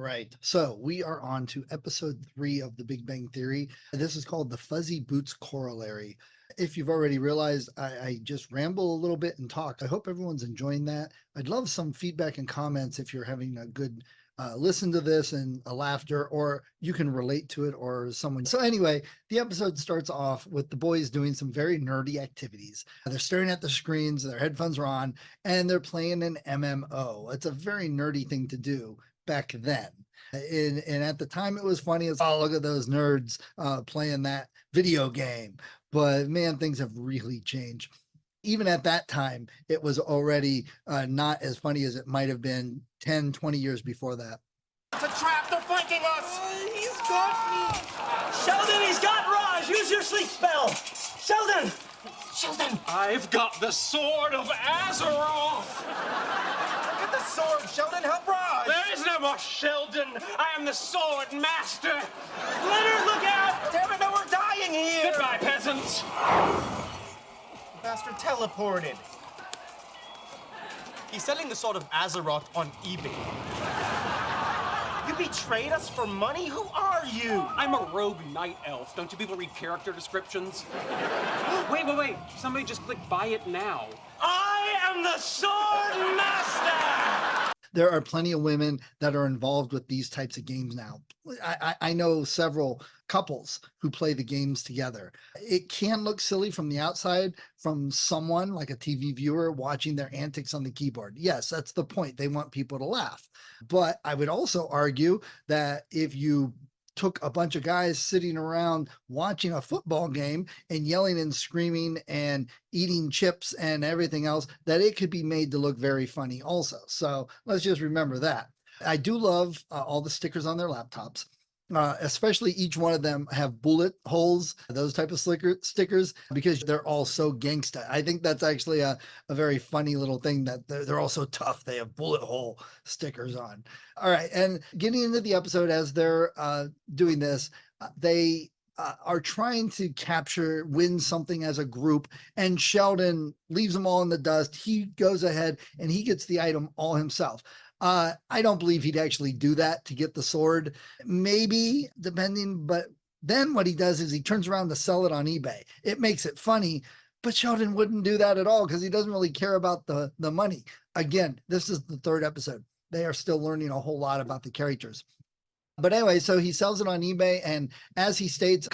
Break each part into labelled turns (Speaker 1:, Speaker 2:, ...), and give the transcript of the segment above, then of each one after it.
Speaker 1: right. So we are on to episode 3 of The Big Bang Theory. This is called the Fuzzy Boots Corollary. If you've already realized, I just ramble a little bit and talk. I hope everyone's enjoying that. I'd love some feedback and comments if you're having a good listen to this and a laughter, or you can relate to it or someone. So anyway, the episode starts off with the boys doing some very nerdy activities. They're staring at the screens, their headphones are on, and they're playing an MMO. It's a very nerdy thing to do back then. And at the time it was funny as, oh, look at those nerds playing that video game. But man, things have really changed. Even at that time, it was already not as funny as it might have been 10, 20 years before that.
Speaker 2: It's a trap, they're flanking us!
Speaker 3: He's got me! Sheldon, he's got Raj! Use your sleep spell! Sheldon! Sheldon!
Speaker 2: I've got the sword of Azeroth! Get the sword, Sheldon, help Raj! There is no more Sheldon! I am the sword master!
Speaker 3: Leonard, look out!
Speaker 2: Damn it, no, we're dying here!
Speaker 4: Goodbye, peasants!
Speaker 2: The bastard teleported.
Speaker 3: He's selling the sword of Azeroth on eBay.
Speaker 2: You betrayed us for money? Who are you?
Speaker 4: I'm a rogue night elf. Don't you people read character descriptions? Wait. Somebody just click buy it now.
Speaker 3: I am the sword master!
Speaker 1: There are plenty of women that are involved with these types of games now. I know several couples who play the games together. It can look silly from the outside, from someone like a TV viewer watching their antics on the keyboard. Yes, that's the point. They want people to laugh. But I would also argue that if you took a bunch of guys sitting around watching a football game and yelling and screaming and eating chips and everything else, that it could be made to look very funny also. So let's just remember that. I do love all the stickers on their laptops. Especially each one of them have bullet holes, those type of stickers, because they're all so gangsta. I think that's actually a very funny little thing, that they're all so tough. They have bullet hole stickers on. All right. And getting into the episode, as they're doing this, they are trying to win something as a group, and Sheldon leaves them all in the dust. He goes ahead and he gets the item all himself. I don't believe he'd actually do that to get the sword. Maybe, depending, but then what he does is he turns around to sell it on eBay. It makes it funny, but Sheldon wouldn't do that at all because he doesn't really care about the money. Again, this is the 3rd episode. They are still learning a whole lot about the characters. But anyway, so he sells it on eBay, and as he states,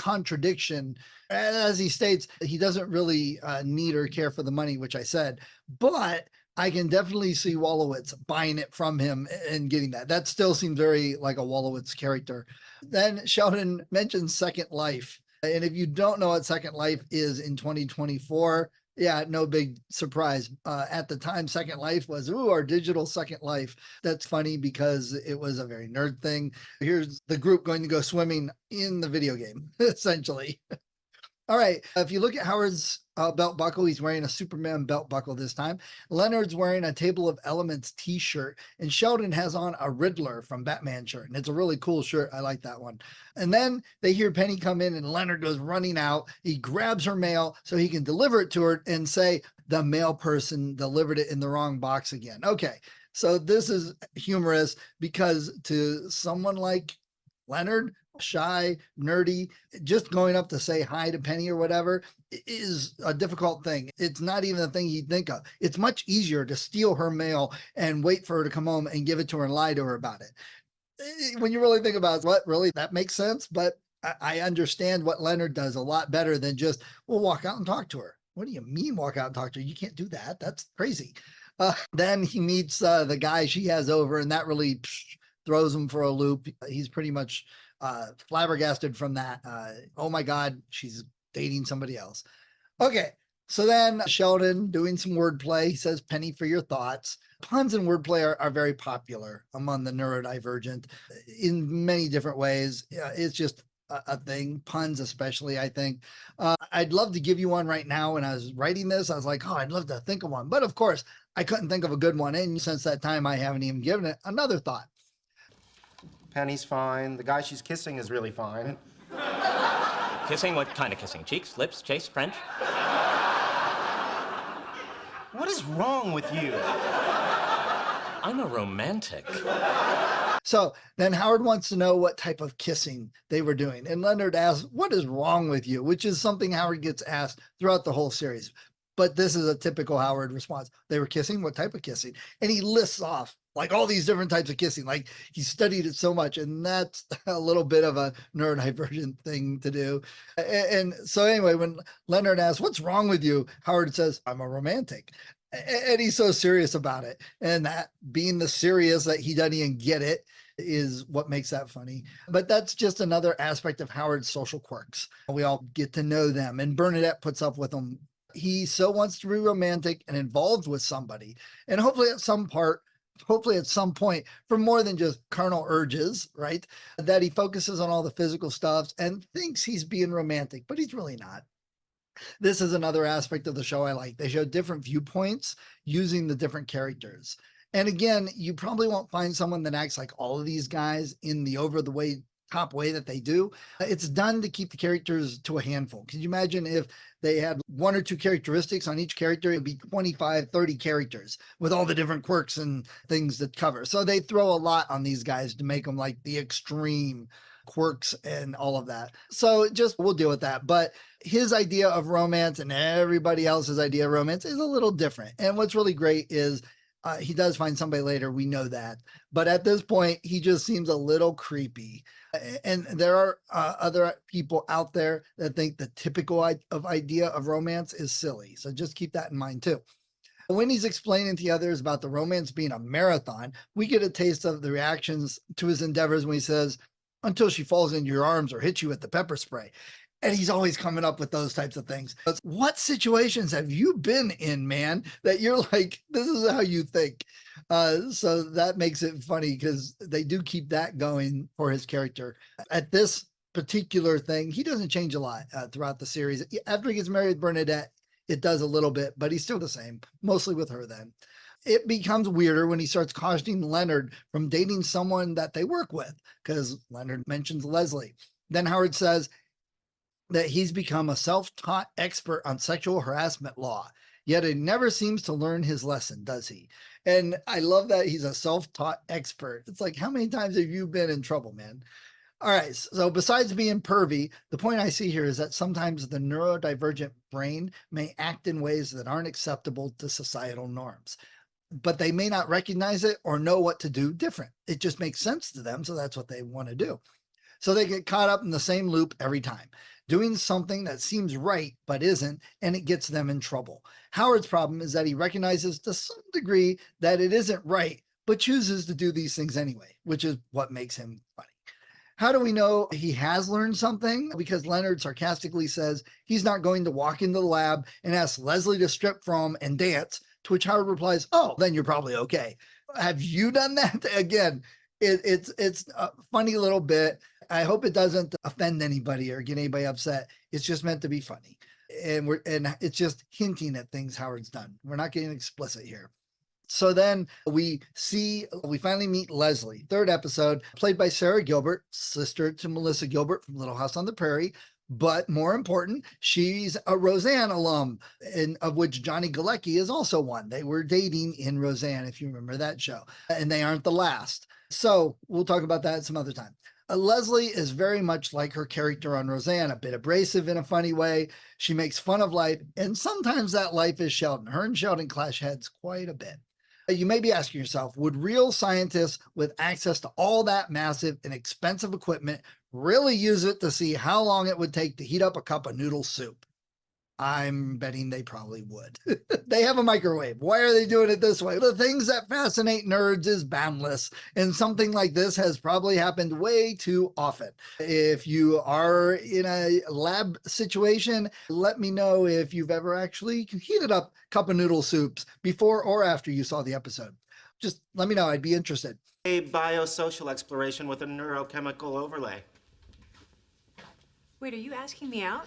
Speaker 1: he doesn't really need or care for the money, which I said, but I can definitely see Wolowitz buying it from him and getting that. That still seems very like a Wolowitz character. Then Sheldon mentions Second Life. And if you don't know what Second Life is in 2024, yeah, no big surprise. At the time, Second Life was, our digital Second Life. That's funny because it was a very nerd thing. Here's the group going to go swimming in the video game, essentially. All right. If you look at Howard's belt buckle, he's wearing a Superman belt buckle this time. Leonard's wearing a Table of Elements t-shirt, and Sheldon has on a Riddler from Batman shirt. And it's a really cool shirt. I like that one. And then they hear Penny come in, and Leonard goes running out. He grabs her mail so he can deliver it to her and say the mail person delivered it in the wrong box again. Okay. So this is humorous because to someone like Leonard, shy, nerdy, just going up to say hi to Penny or whatever is a difficult thing. It's not even a thing he'd think of. It's much easier to steal her mail and wait for her to come home and give it to her and lie to her about it. When you really think about it, what really, that makes sense. But I understand what Leonard does a lot better than just, well, walk out and talk to her. What do you mean walk out and talk to her? You can't do that. That's crazy. Then he meets the guy she has over, and that really throws him for a loop. He's pretty much flabbergasted from that. Oh my God, she's dating somebody else. Okay, so then Sheldon doing some wordplay. He says, Penny, for your thoughts. Puns and wordplay are very popular among the neurodivergent in many different ways. It's just a thing, puns especially, I think. I'd love to give you one right now. When I was writing this, I was like, oh, I'd love to think of one. But of course, I couldn't think of a good one. And since that time, I haven't even given it another thought.
Speaker 5: Penny's fine. The guy she's kissing is really fine.
Speaker 6: Kissing? What kind of kissing? Cheeks, lips, chase, French?
Speaker 2: What is wrong with you?
Speaker 6: I'm a romantic.
Speaker 1: So then Howard wants to know what type of kissing they were doing. And Leonard asks, what is wrong with you? Which is something Howard gets asked throughout the whole series. But this is a typical Howard response. They were kissing? What type of kissing? And he lists off like all these different types of kissing. Like he studied it so much. And that's a little bit of a neurodivergent thing to do. And so anyway, when Leonard asks, what's wrong with you? Howard says, I'm a romantic. And he's so serious about it. And that being the serious that he doesn't even get it is what makes that funny. But that's just another aspect of Howard's social quirks. We all get to know them, and Bernadette puts up with them. He so wants to be romantic and involved with somebody. And hopefully at some point, for more than just carnal urges, right? That he focuses on all the physical stuff and thinks he's being romantic, but he's really not. This is another aspect of the show I like. They show different viewpoints using the different characters. And again, you probably won't find someone that acts like all of these guys in the top way that they do. It's done to keep the characters to a handful. Can you imagine if they had one or two characteristics on each character? It'd be 25, 30 characters with all the different quirks and things that cover. So they throw a lot on these guys to make them like the extreme quirks and all of that. So we'll deal with that. But his idea of romance and everybody else's idea of romance is a little different. And what's really great is he does find somebody later. We know that. But at this point, he just seems a little creepy. And there are other people out there that think the typical idea of romance is silly. So just keep that in mind too. When he's explaining to the others about the romance being a marathon, we get a taste of the reactions to his endeavors when he says, until she falls into your arms or hits you with the pepper spray. And he's always coming up with those types of things. What situations have you been in, man, that you're like, this is how you think? So that makes it funny because they do keep that going for his character. At this particular thing, he doesn't change a lot throughout the series. After he gets married with Bernadette, it does a little bit, but he's still the same, mostly with her then. It becomes weirder when he starts cautioning Leonard from dating someone that they work with, because Leonard mentions Leslie. Then Howard says that he's become a self-taught expert on sexual harassment law, yet he never seems to learn his lesson, does he? And I love that he's a self-taught expert. It's like, how many times have you been in trouble, man? All right, so besides being pervy, the point I see here is that sometimes the neurodivergent brain may act in ways that aren't acceptable to societal norms, but they may not recognize it or know what to do different. It just makes sense to them, so that's what they want to do. So they get caught up in the same loop every time, doing something that seems right but isn't, and it gets them in trouble. Howard's problem is that he recognizes to some degree that it isn't right, but chooses to do these things anyway, which is what makes him funny. How do we know he has learned something? Because Leonard sarcastically says he's not going to walk into the lab and ask Leslie to strip for him and dance, to which Howard replies, oh, then you're probably okay. Have you done that? Again, it's a funny little bit. I hope it doesn't offend anybody or get anybody upset. It's just meant to be funny. And it's just hinting at things Howard's done. We're not getting explicit here. So then we finally meet Leslie, third episode, played by Sarah Gilbert, sister to Melissa Gilbert from Little House on the Prairie. But more important, she's a Roseanne alum, of which Johnny Galecki is also one. They were dating in Roseanne, if you remember that show, and they aren't the last. So we'll talk about that some other time. Leslie is very much like her character on Roseanne, a bit abrasive in a funny way. She makes fun of life, and sometimes that life is Sheldon. Her and Sheldon clash heads quite a bit. You may be asking yourself, would real scientists with access to all that massive and expensive equipment really use it to see how long it would take to heat up a cup of noodle soup? I'm betting they probably would. They have a microwave. Why are they doing it this way? The things that fascinate nerds is boundless, and something like this has probably happened way too often. If you are in a lab situation, let me know if you've ever actually heated up a cup of noodle soups before or after you saw the episode. Just let me know. I'd be interested.
Speaker 5: A biosocial exploration with a neurochemical overlay.
Speaker 7: Wait, are you asking me out?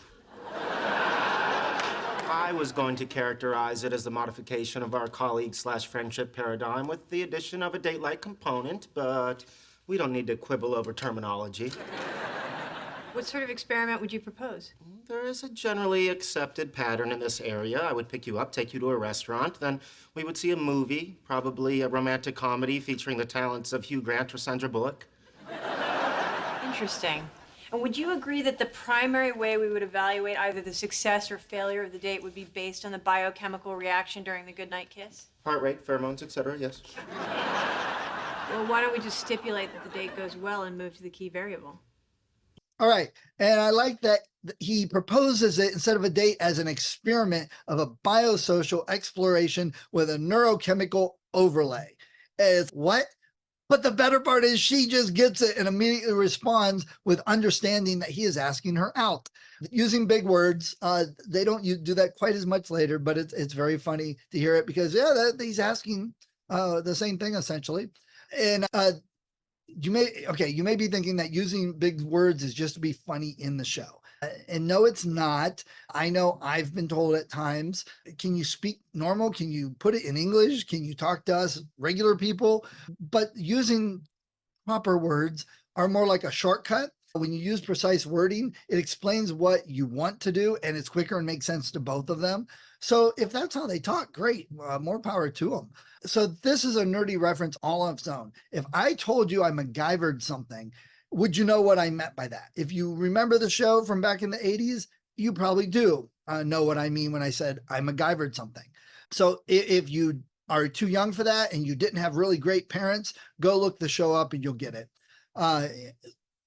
Speaker 5: I was going to characterize it as the modification of our colleague/friendship paradigm with the addition of a date-like component, but we don't need to quibble over terminology.
Speaker 7: What sort of experiment would you propose?
Speaker 5: There is a generally accepted pattern in this area. I would pick you up, take you to a restaurant, then we would see a movie, probably a romantic comedy featuring the talents of Hugh Grant or Sandra Bullock.
Speaker 7: Interesting. And would you agree that the primary way we would evaluate either the success or failure of the date would be based on the biochemical reaction during the goodnight kiss?
Speaker 5: Heart rate, pheromones, etc., yes.
Speaker 7: Well, why don't we just stipulate that the date goes well and move to the key variable?
Speaker 1: All right. And I like that he proposes it instead of a date as an experiment of a biosocial exploration with a neurochemical overlay. It's what? But the better part is she just gets it and immediately responds with understanding that he is asking her out. Using big words, they don't do that quite as much later, but it's very funny to hear it because, yeah, he's asking the same thing essentially. And you may be thinking that using big words is just to be funny in the show. And no, it's not. I know I've been told at times, can you speak normal? Can you put it in English? Can you talk to us regular people? But using proper words are more like a shortcut. When you use precise wording, it explains what you want to do and it's quicker and makes sense to both of them. So if that's how they talk, great, more power to them. So this is a nerdy reference all on its own. If I told you I MacGyvered something, would you know what I meant by that? If you remember the show from back in the 80s, you probably do know what I mean when I said I MacGyvered something. So if you are too young for that and you didn't have really great parents, go look the show up and you'll get it.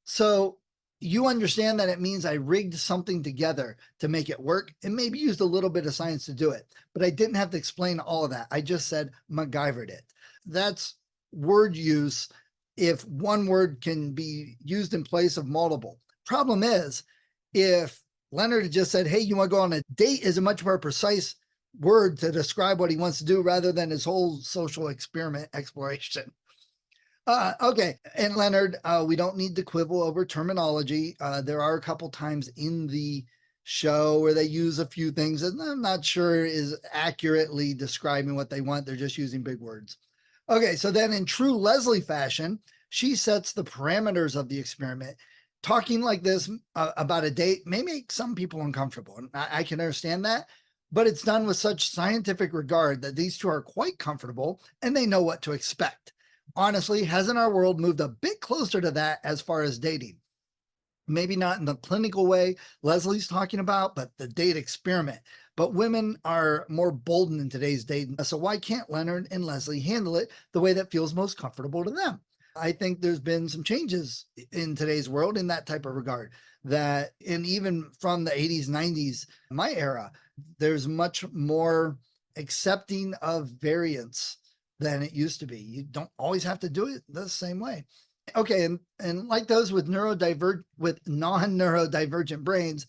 Speaker 1: So you understand that it means I rigged something together to make it work and maybe used a little bit of science to do it, but I didn't have to explain all of that. I just said MacGyvered it. That's word use if one word can be used in place of multiple. Problem is, if Leonard had just said, hey, you want to go on a date, is a much more precise word to describe what he wants to do rather than his whole social experiment exploration. Okay, and Leonard, we don't need to quibble over terminology. There are a couple times in the show where they use a few things that I'm not sure is accurately describing what they want. They're just using big words. Okay, so then in true Leslie fashion, she sets the parameters of the experiment. Talking like this about a date may make some people uncomfortable, and I can understand that, but it's done with such scientific regard that these two are quite comfortable and they know what to expect. Honestly, hasn't our world moved a bit closer to that as far as dating? Maybe not in the clinical way Leslie's talking about, but the date experiment. But women are more bolden in today's dating. So why can't Leonard and Leslie handle it the way that feels most comfortable to them? I think there's been some changes in today's world in that type of regard and even from the 80s, 90s, my era, there's much more accepting of variance than it used to be. You don't always have to do it the same way. Okay, and like those with non-neurodivergent brains,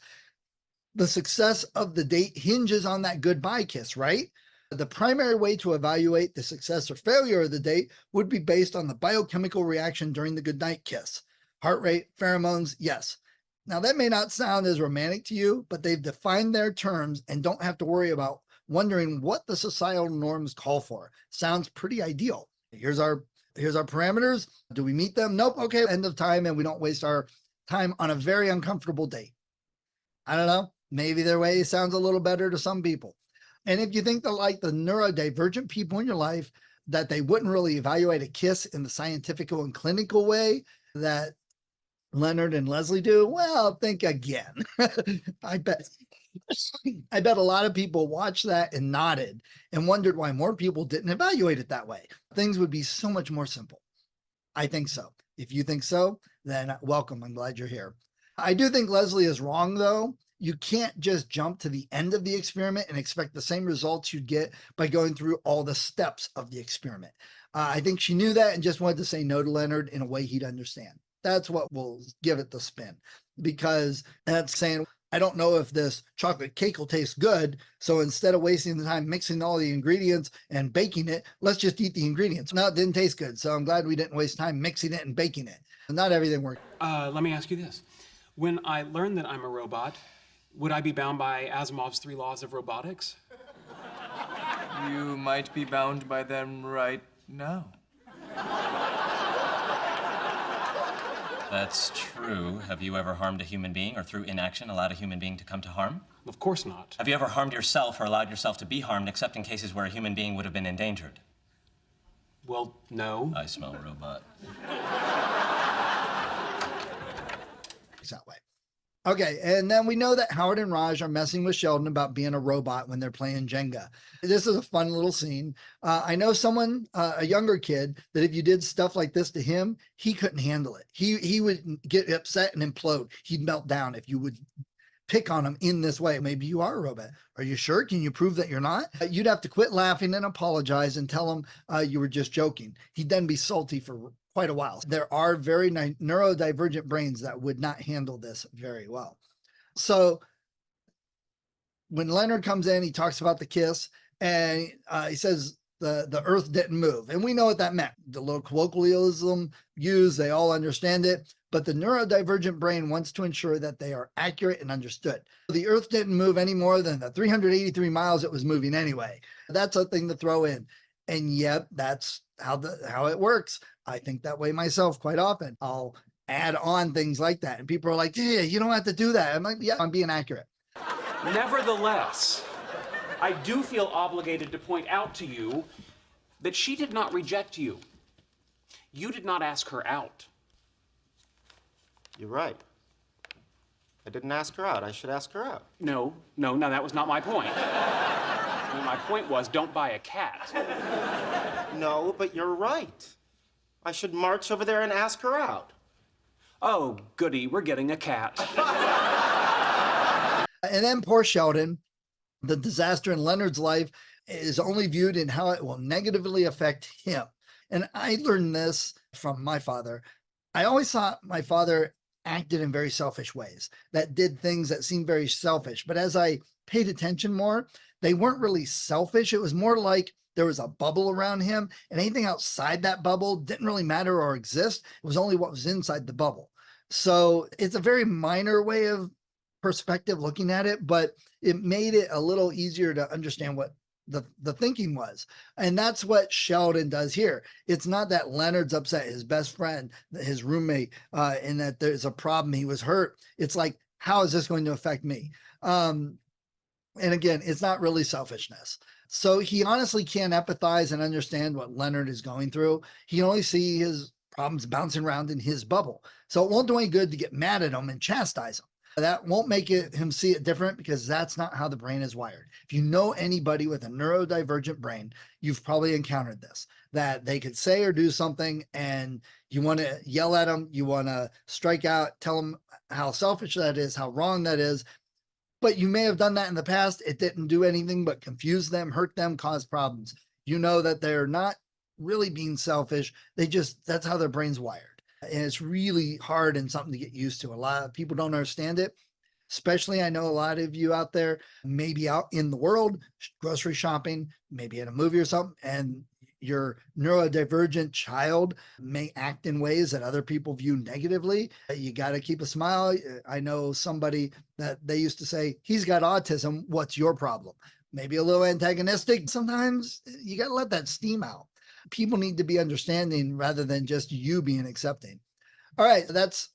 Speaker 1: the success of the date hinges on that goodbye kiss, right? The primary way to evaluate the success or failure of the date would be based on the biochemical reaction during the goodnight kiss. Heart rate, pheromones, yes. Now that may not sound as romantic to you, but they've defined their terms and don't have to worry about wondering what the societal norms call for. Sounds pretty ideal. Here's our parameters. Do we meet them? Nope. Okay, end of time, and we don't waste our time on a very uncomfortable date. I don't know. Maybe their way sounds a little better to some people. And if you think that like the neurodivergent people in your life, that they wouldn't really evaluate a kiss in the scientific and clinical way that Leonard and Leslie do, well, think again. I bet a lot of people watched that and nodded and wondered why more people didn't evaluate it that way. Things would be so much more simple. I think so. If you think so, then welcome. I'm glad you're here. I do think Leslie is wrong, though. You can't just jump to the end of the experiment and expect the same results you'd get by going through all the steps of the experiment. I think she knew that and just wanted to say no to Leonard in a way he'd understand. That's what will give it the spin, because that's saying, I don't know if this chocolate cake will taste good. So instead of wasting the time mixing all the ingredients and baking it, let's just eat the ingredients. No, it didn't taste good. So I'm glad we didn't waste time mixing it and baking it. Not everything worked.
Speaker 4: Let me ask you this. When I learn that I'm a robot, would I be bound by Asimov's 3 laws of robotics?
Speaker 8: You might be bound by them right now.
Speaker 6: That's true. Have you ever harmed a human being or through inaction allowed a human being to come to harm?
Speaker 4: Of course not.
Speaker 6: Have you ever harmed yourself or allowed yourself to be harmed except in cases where a human being would have been endangered?
Speaker 4: Well, no.
Speaker 6: I smell robot.
Speaker 1: That way. Okay, and then we know that Howard and Raj are messing with Sheldon about being a robot when they're playing Jenga. This is a fun little scene. I know someone, a younger kid, that if you did stuff like this to him, he couldn't handle it. He would get upset and implode. He'd melt down if you would pick on him in this way. Maybe you are a robot. Are you sure? Can you prove that you're not? You'd have to quit laughing and apologize and tell him you were just joking. He'd then be salty for quite a while. There are very neurodivergent brains that would not handle this very well. So when Leonard comes in, he talks about the kiss and he says the earth didn't move. And we know what that meant. The little colloquialism used, they all understand it. But the neurodivergent brain wants to ensure that they are accurate and understood. The earth didn't move any more than the 383 miles it was moving anyway. That's a thing to throw in. And yet that's how it works. I think that way myself quite often. I'll add on things like that. And people are like, yeah, you don't have to do that. I'm like, yeah, I'm being accurate.
Speaker 4: Nevertheless, I do feel obligated to point out to you that she did not reject you. You did not ask her out.
Speaker 5: You're right. I didn't ask her out. I should ask her out.
Speaker 4: No, that was not my point. My point was, don't buy a cat.
Speaker 5: No, but you're right. I should march over there and ask her out.
Speaker 4: Oh, goody, we're getting a cat.
Speaker 1: And then poor Sheldon, the disaster in Leonard's life is only viewed in how it will negatively affect him. And I learned this from my father. I always thought my father acted in very selfish ways, that did things that seemed very selfish. But as I paid attention more, they weren't really selfish. It was more like there was a bubble around him, and anything outside that bubble didn't really matter or exist. It was only what was inside the bubble. So it's a very minor way of perspective looking at it, but it made it a little easier to understand what the thinking was. And that's what Sheldon does here. It's not that Leonard's upset, his best friend, his roommate, and that there's a problem, he was hurt. It's like, how is this going to affect me? And again, it's not really selfishness. So he honestly can't empathize and understand what Leonard is going through. He can only see his problems bouncing around in his bubble. So it won't do any good to get mad at him and chastise him. That won't make him see it different, because that's not how the brain is wired. If you know anybody with a neurodivergent brain, you've probably encountered this, that they could say or do something and you want to yell at them, you want to strike out, tell them how selfish that is, how wrong that is. But you may have done that in the past. It didn't do anything but confuse them, hurt them, cause problems. You know that they're not really being selfish. That's how their brain's wired. And it's really hard and something to get used to. A lot of people don't understand it, especially I know a lot of you out there, maybe out in the world, grocery shopping, maybe at a movie or something, and your neurodivergent child may act in ways that other people view negatively. You got to keep a smile. I know somebody that they used to say, he's got autism. What's your problem? Maybe a little antagonistic. Sometimes you got to let that steam out. People need to be understanding rather than just you being accepting. All right. That's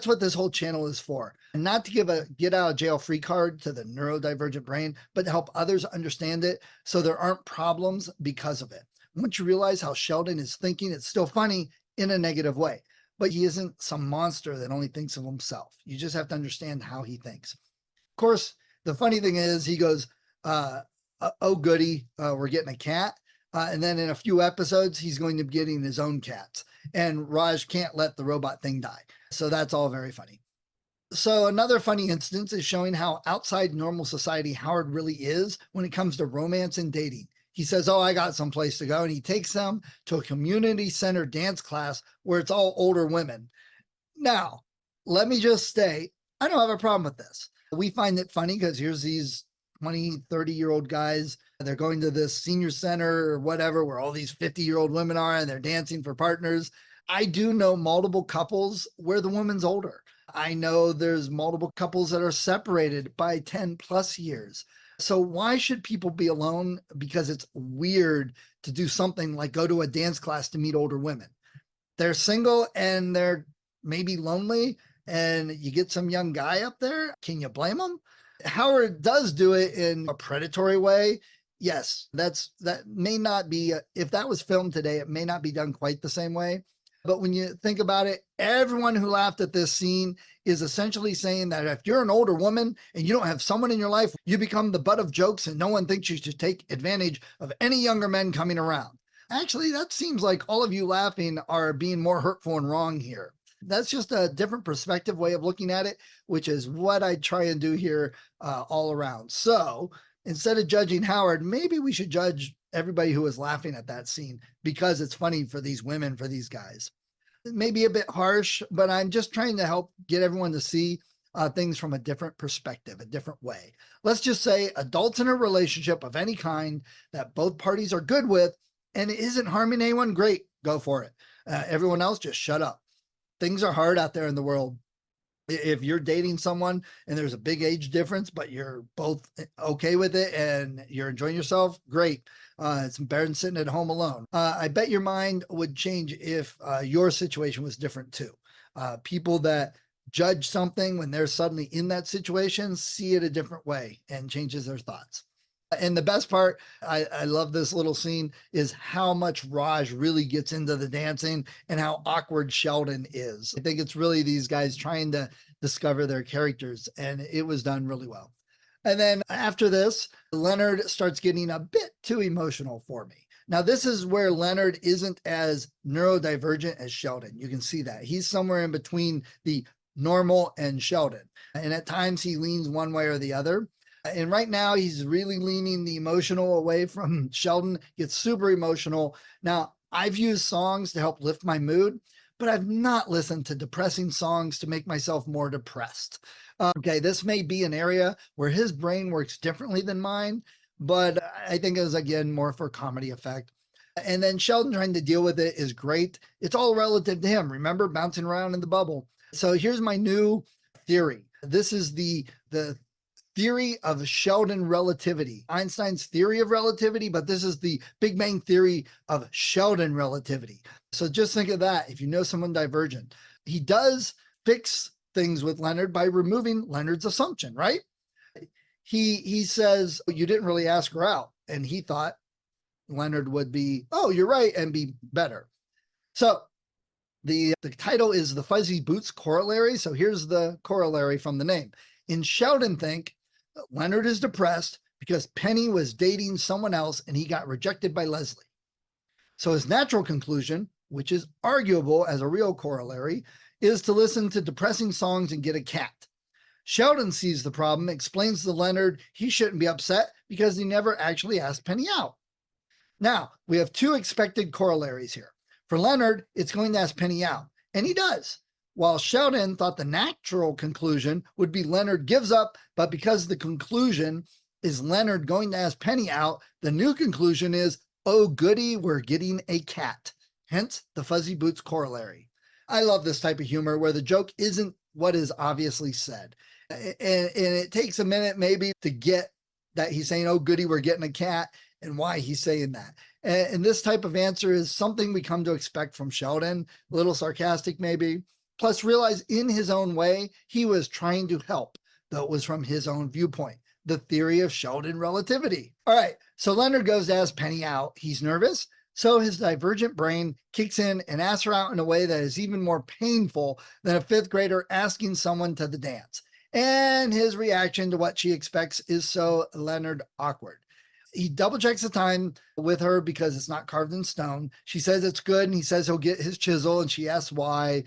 Speaker 1: what this whole channel is for. Not to give a get out of jail free card to the neurodivergent brain, but to help others understand it so there aren't problems because of it. Once you realize how Sheldon is thinking, it's still funny in a negative way, but he isn't some monster that only thinks of himself. You just have to understand how he thinks. Of course, the funny thing is he goes, oh goody, we're getting a cat. And then in a few episodes, he's going to be getting his own cats, and Raj can't let the robot thing die. So that's all very funny. So another funny instance is showing how outside normal society Howard really is when it comes to romance and dating. He says, oh, I got someplace to go. And he takes them to a community center dance class where it's all older women. Now, let me just say, I don't have a problem with this. We find it funny because here's these 20, 30-year-old guys. They're going to this senior center or whatever, where all these 50-year-old women are, and they're dancing for partners. I do know multiple couples where the woman's older. I know there's multiple couples that are separated by 10 plus years. So why should people be alone? Because it's weird to do something like go to a dance class to meet older women. They're single and they're maybe lonely and you get some young guy up there. Can you blame him? Howard does do it in a predatory way. Yes, that may not be, if that was filmed today, it may not be done quite the same way. But when you think about it, everyone who laughed at this scene is essentially saying that if you're an older woman and you don't have someone in your life, you become the butt of jokes and no one thinks you should take advantage of any younger men coming around. Actually, that seems like all of you laughing are being more hurtful and wrong here. That's just a different perspective way of looking at it, which is what I try and do here all around. So instead of judging Howard, maybe we should judge everybody who was laughing at that scene because it's funny for these women, for these guys. Maybe a bit harsh, but I'm just trying to help get everyone to see things from a different perspective, a different way. Let's just say adults in a relationship of any kind that both parties are good with and it isn't harming anyone, great, go for it. Everyone else, just shut up. Things are hard out there in the world. If you're dating someone and there's a big age difference, but you're both okay with it and you're enjoying yourself, great. It's better than sitting at home alone. I bet your mind would change if your situation was different too. People that judge something when they're suddenly in that situation see it a different way and changes their thoughts. And the best part, I love this little scene, is how much Raj really gets into the dancing and how awkward Sheldon is. I think it's really these guys trying to discover their characters, and it was done really well. And then after this, Leonard starts getting a bit too emotional for me. Now, this is where Leonard isn't as neurodivergent as Sheldon. You can see that. He's somewhere in between the normal and Sheldon. And at times he leans one way or the other. And right now he's really leaning the emotional away from Sheldon, gets super emotional. Now, I've used songs to help lift my mood, but I've not listened to depressing songs to make myself more depressed. Okay, this may be an area where his brain works differently than mine, but I think it was, again, more for comedy effect. And then Sheldon trying to deal with it is great. It's all relative to him. Remember, bouncing around in the bubble. So here's my new theory. This is the Theory of Sheldon Relativity. Einstein's theory of relativity, but this is the Big Bang theory of Sheldon relativity. So just think of that if you know someone divergent. He does fix things with Leonard by removing Leonard's assumption, right? He says, you didn't really ask her out. And he thought Leonard would be, oh, you're right, and be better. So the title is the Fuzzy Boots Corollary. So here's the corollary from the name. In Sheldon think, Leonard is depressed because Penny was dating someone else and he got rejected by Leslie. So his natural conclusion, which is arguable as a real corollary, is to listen to depressing songs and get a cat. Sheldon sees the problem, explains to Leonard he shouldn't be upset because he never actually asked Penny out. Now, we have two expected corollaries here. For Leonard, it's going to ask Penny out, and he does. While Sheldon thought the natural conclusion would be Leonard gives up, but because the conclusion is Leonard going to ask Penny out, the new conclusion is, oh goody, we're getting a cat. Hence the Fuzzy Boots Corollary. I love this type of humor where the joke isn't what is obviously said. And it takes a minute maybe to get that he's saying, oh goody, we're getting a cat, and why he's saying that. And this type of answer is something we come to expect from Sheldon, a little sarcastic maybe. Plus realize in his own way, he was trying to help, though it was from his own viewpoint, the theory of Sheldon relativity. All right, so Leonard goes to ask Penny out. He's nervous, so his divergent brain kicks in and asks her out in a way that is even more painful than a fifth grader asking someone to the dance. And his reaction to what she expects is so Leonard awkward. He double checks the time with her because it's not carved in stone. She says it's good, and he says he'll get his chisel, and she asks why.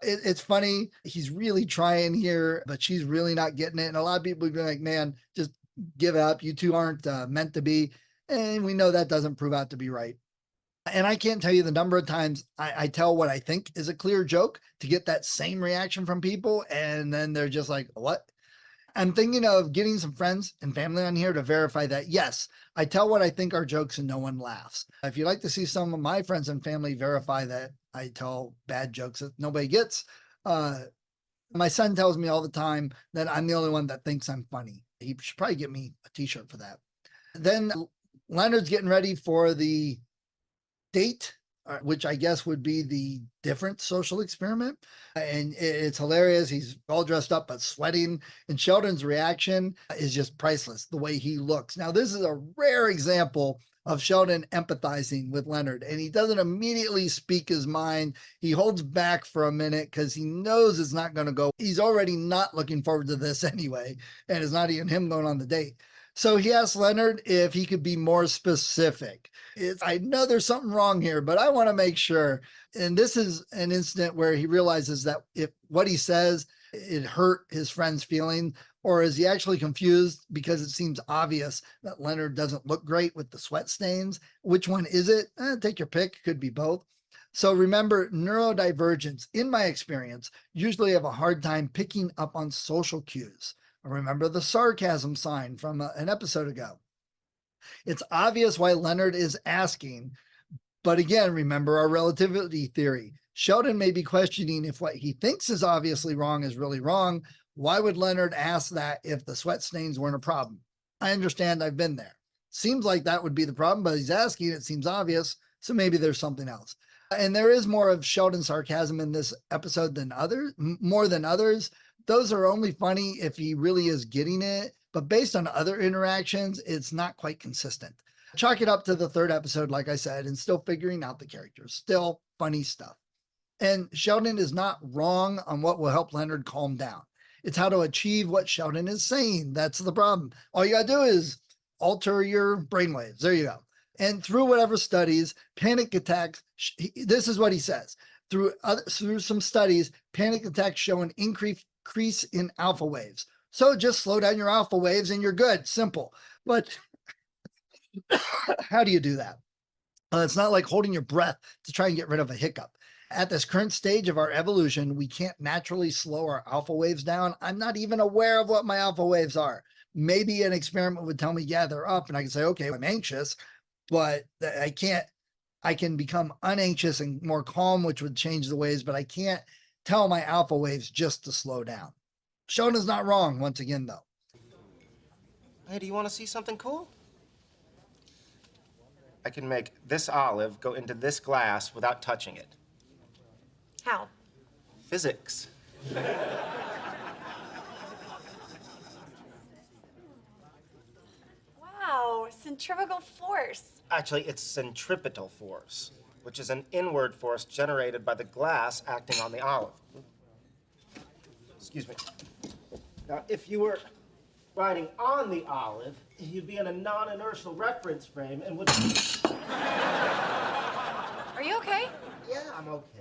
Speaker 1: It's funny. He's really trying here, but she's really not getting it. And a lot of people would be like, man, just give up. You two aren't meant to be. And we know that doesn't prove out to be right. And I can't tell you the number of times I tell what I think is a clear joke to get that same reaction from people. And then they're just like, what? I'm thinking of getting some friends and family on here to verify that, yes, I tell what I think are jokes and no one laughs. If you'd like to see some of my friends and family verify that I tell bad jokes that nobody gets, my son tells me all the time that I'm the only one that thinks I'm funny. He should probably get me a t-shirt for that. Then Leonard's getting ready for the date which I guess would be the different social experiment. And it's hilarious. He's all dressed up, but sweating. And Sheldon's reaction is just priceless, the way he looks. Now, this is a rare example of Sheldon empathizing with Leonard, and he doesn't immediately speak his mind. He holds back for a minute because he knows it's not going to go. He's already not looking forward to this anyway, and it's not even him going on the date. So he asks Leonard if he could be more specific. I know there's something wrong here, but I want to make sure. And this is an incident where he realizes that if what he says, it hurt his friend's feeling, or is he actually confused because it seems obvious that Leonard doesn't look great with the sweat stains? Which one is it? Take your pick. Could be both. So remember, neurodivergents, in my experience, usually have a hard time picking up on social cues. Remember the sarcasm sign from an episode ago. It's obvious why Leonard is asking, but again, remember our relativity theory. Sheldon may be questioning if what he thinks is obviously wrong is really wrong. Why would Leonard ask that if the sweat stains weren't a problem? I understand, I've been there. Seems like that would be the problem, but he's asking, it seems obvious, so maybe there's something else. And there is more of Sheldon's sarcasm in this episode than others, more than others. Those are only funny if he really is getting it, but based on other interactions, it's not quite consistent. Chalk it up to the third episode, like I said, and still figuring out the characters. Still funny stuff. And Sheldon is not wrong on what will help Leonard calm down. It's how to achieve what Sheldon is saying. That's the problem. All you got to do is alter your brainwaves. There you go. And through whatever studies, panic attacks, this is what he says. Through some studies, panic attacks show an increase in alpha waves. So just slow down your alpha waves and you're good. Simple. But how do you do that? It's not like holding your breath to try and get rid of a hiccup. At this current stage of our evolution, we can't naturally slow our alpha waves down. I'm not even aware of what my alpha waves are. Maybe an experiment would tell me, yeah, they're up, and I can say, okay, I'm anxious, but I can become unanxious and more calm, which would change the waves, but I can't tell my alpha waves just to slow down. Sheldon's not wrong once again, though.
Speaker 5: Hey, do you want to see something cool? I can make this olive go into this glass without touching it.
Speaker 7: How?
Speaker 5: Physics.
Speaker 7: Wow, centrifugal force.
Speaker 5: Actually, it's centripetal force, which is an inward force generated by the glass acting on the olive. Excuse me. Now, if you were riding on the olive, you'd be in a non-inertial reference frame and would...
Speaker 7: Are you okay?
Speaker 5: Yeah, I'm okay.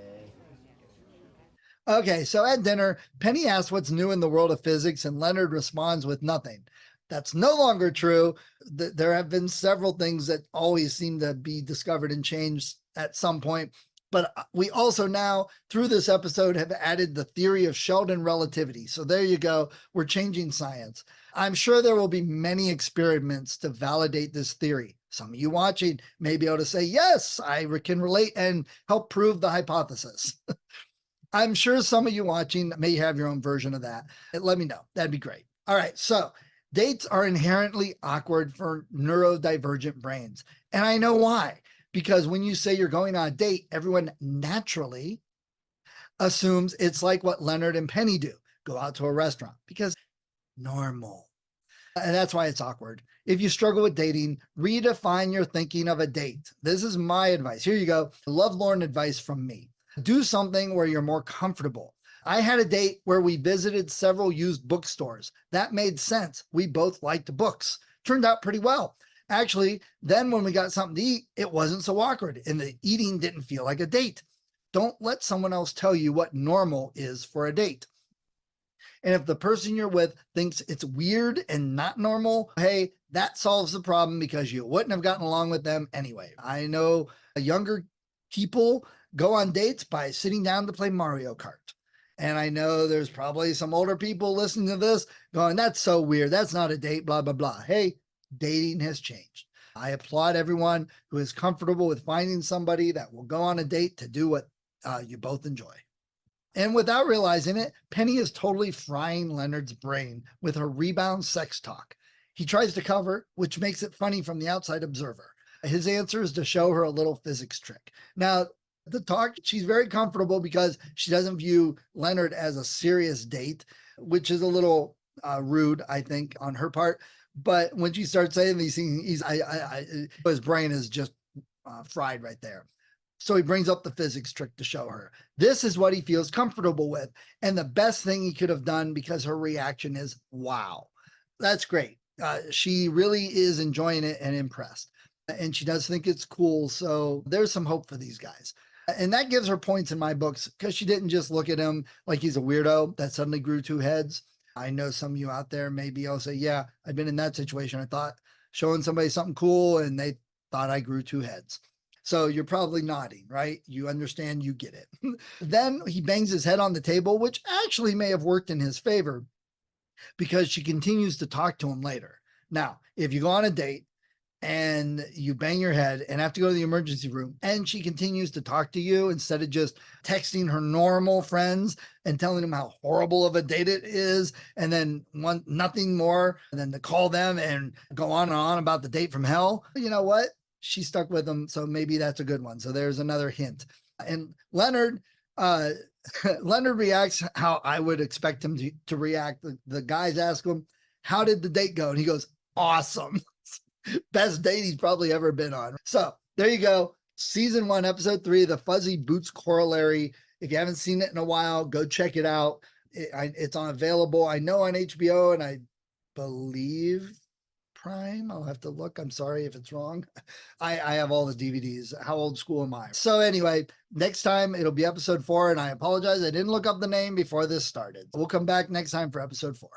Speaker 1: Okay, so at dinner, Penny asks what's new in the world of physics, and Leonard responds with nothing. That's no longer true. There have been several things that always seem to be discovered and changed at some point. But we also now, through this episode, have added the theory of Sheldon relativity. So there you go. We're changing science. I'm sure there will be many experiments to validate this theory. Some of you watching may be able to say, yes, I can relate and help prove the hypothesis. I'm sure some of you watching may have your own version of that. Let me know. That'd be great. All right. So dates are inherently awkward for neurodivergent brains. And I know why. Because when you say you're going on a date, everyone naturally assumes it's like what Leonard and Penny do. Go out to a restaurant because normal. And that's why it's awkward. If you struggle with dating, redefine your thinking of a date. This is my advice. Here you go. Lovelorn advice from me. Do something where you're more comfortable. I had a date where we visited several used bookstores. That made sense. We both liked books. Turned out pretty well. Actually, then when we got something to eat, it wasn't so awkward and the eating didn't feel like a date. Don't let someone else tell you what normal is for a date. And if the person you're with thinks it's weird and not normal, hey, that solves the problem because you wouldn't have gotten along with them anyway. I know younger people go on dates by sitting down to play Mario Kart. And I know there's probably some older people listening to this going, that's so weird. That's not a date, blah, blah, blah. Hey, dating has changed. I applaud everyone who is comfortable with finding somebody that will go on a date to do what you both enjoy. And without realizing it, Penny is totally frying Leonard's brain with her rebound sex talk. He tries to cover, which makes it funny from the outside observer. His answer is to show her a little physics trick. Now, the talk, she's very comfortable because she doesn't view Leonard as a serious date, which is a little rude, I think, on her part. But when she starts saying these things, his brain is just fried right there. So he brings up the physics trick to show her. This is what he feels comfortable with. And the best thing he could have done, because her reaction is, wow, that's great. She really is enjoying it and impressed. And she does think it's cool. So there's some hope for these guys. And that gives her points in my books because she didn't just look at him like he's a weirdo that suddenly grew two heads. I know some of you out there maybe I'll say, yeah, I've been in that situation. I thought showing somebody something cool and they thought I grew two heads. So you're probably nodding, right? You understand, you get it. Then he bangs his head on the table, which actually may have worked in his favor because she continues to talk to him later. Now, if you go on a date and you bang your head and have to go to the emergency room and she continues to talk to you instead of just texting her normal friends and telling them how horrible of a date it is, and then want nothing more than to call them and go on and on about the date from hell, you know what? She stuck with him, so maybe that's a good one. So there's another hint. And Leonard, Leonard reacts how I would expect him to react. The guys ask him, how did the date go? And he goes, awesome. Best date he's probably ever been on. So there you go. Season 1, episode 3 of the Fuzzy Boots Corollary. If you haven't seen it in a while, go check it out. It's available, I know, on HBO, and I believe Prime. I'll have to look. I'm sorry if it's wrong. I have all the DVDs. How old school am I? So anyway, next time it'll be episode 4, and I apologize. I didn't look up the name before this started. We'll come back next time for episode 4.